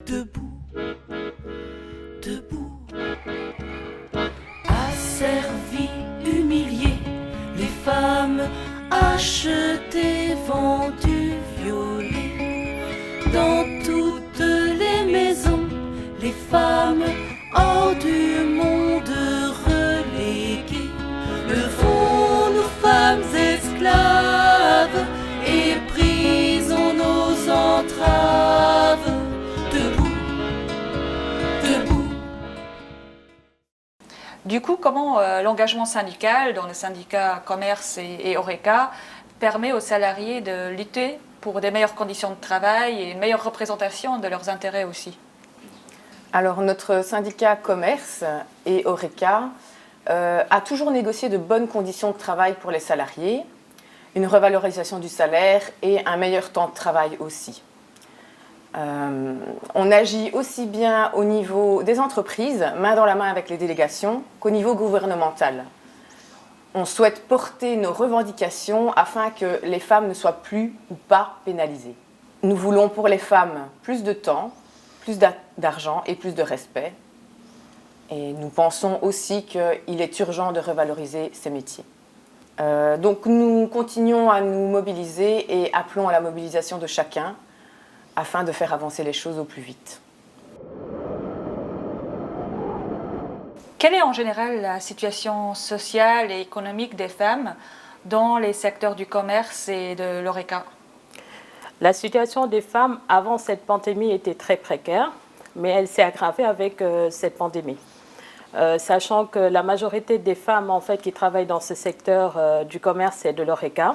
Debout, debout, asservis, humiliés, les femmes achetées, vendues, violées. Dans toutes les maisons, les femmes hors du monde reléguées. Levons-nous, femmes esclaves, et brisons nos entraves. Debout, debout. Du coup, comment l'engagement syndical dans le syndicat Commerce et Horeca permet aux salariés de lutter pour des meilleures conditions de travail et une meilleure représentation de leurs intérêts aussi? Alors, notre syndicat Commerce et Horeca a toujours négocié de bonnes conditions de travail pour les salariés, une revalorisation du salaire et un meilleur temps de travail aussi. On agit aussi bien au niveau des entreprises, main dans la main avec les délégations, qu'au niveau gouvernemental. On souhaite porter nos revendications afin que les femmes ne soient plus ou pas pénalisées. Nous voulons pour les femmes plus de temps, plus d'argent et plus de respect. Et nous pensons aussi qu'il est urgent de revaloriser ces métiers. Donc nous continuons à nous mobiliser et appelons à la mobilisation de chacun afin de faire avancer les choses au plus vite. Quelle est en général la situation sociale et économique des femmes dans les secteurs du commerce et de l'Horeca? La situation des femmes avant cette pandémie était très précaire, mais elle s'est aggravée avec cette pandémie. Sachant que la majorité des femmes en fait, qui travaillent dans ce secteur du commerce et de l'Horeca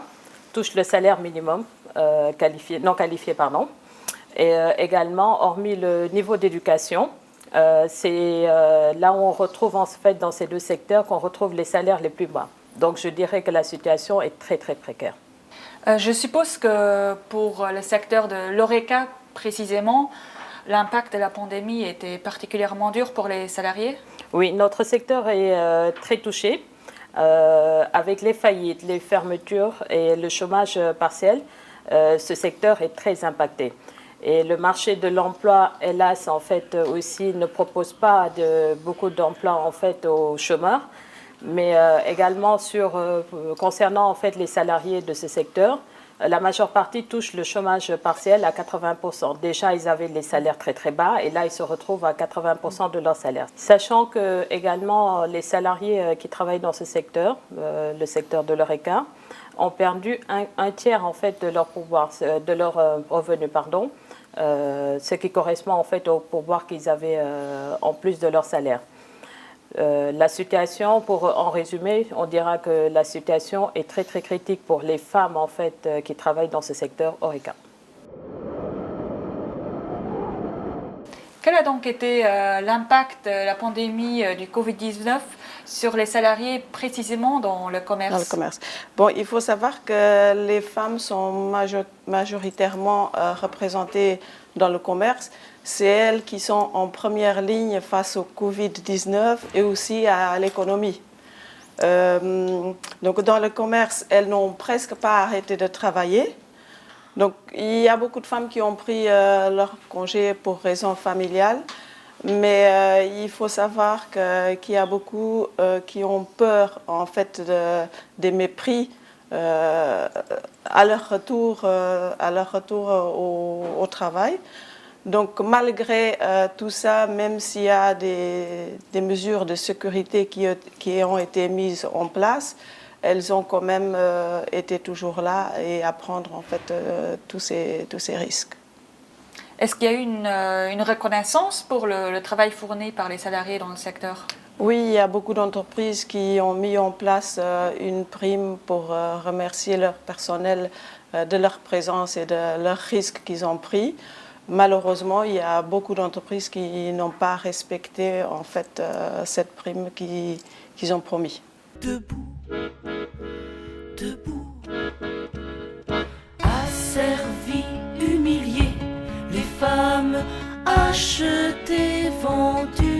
touchent le salaire minimum non qualifié. Et également, hormis le niveau d'éducation, c'est là où on retrouve en fait dans ces deux secteurs qu'on retrouve les salaires les plus bas. Donc je dirais que la situation est très très précaire. Je suppose que pour le secteur de l'Horeca précisément, l'impact de la pandémie était particulièrement dur pour les salariés? Oui, notre secteur est très touché avec les faillites, les fermetures et le chômage partiel. Ce secteur est très impacté. Et le marché de l'emploi, hélas, en fait, aussi ne propose pas beaucoup d'emplois en fait, aux chômeurs, mais également concernant en fait, les salariés de ce secteur, la majeure partie touche le chômage partiel à 80%. Déjà, ils avaient les salaires très très bas et là, ils se retrouvent à 80% de leur salaire. Sachant que également les salariés qui travaillent dans ce secteur, le secteur de l'Horeca, ont perdu un tiers en fait, de leur pouvoir, de leur revenu, ce qui correspond en fait au pourboire qu'ils avaient en plus de leur salaire. La situation, en résumé, on dira que la situation est très très critique pour les femmes en fait, qui travaillent dans ce secteur Horeca. Quel a donc été l'impact de la pandémie du Covid-19 sur les salariés précisément dans le commerce? Dans le commerce. Bon, il faut savoir que les femmes sont majoritairement représentées dans le commerce. C'est elles qui sont en première ligne face au Covid-19 et aussi à l'économie. Donc dans le commerce, elles n'ont presque pas arrêté de travailler. Donc il y a beaucoup de femmes qui ont pris leur congé pour raisons familiales. Mais il faut savoir qu'il y a beaucoup qui ont peur en fait des mépris à leur retour au travail. Donc malgré tout ça, même s'il y a des mesures de sécurité qui ont été mises en place, elles ont quand même été toujours là et à prendre en fait tous ces risques. Est-ce qu'il y a eu une reconnaissance pour le travail fourni par les salariés dans le secteur? Oui, il y a beaucoup d'entreprises qui ont mis en place une prime pour remercier leur personnel de leur présence et de leurs risques qu'ils ont pris. Malheureusement, il y a beaucoup d'entreprises qui n'ont pas respecté en fait, cette prime qu'ils ont promis. Debout, debout, asservis, humiliés, les femmes achetées, vendues.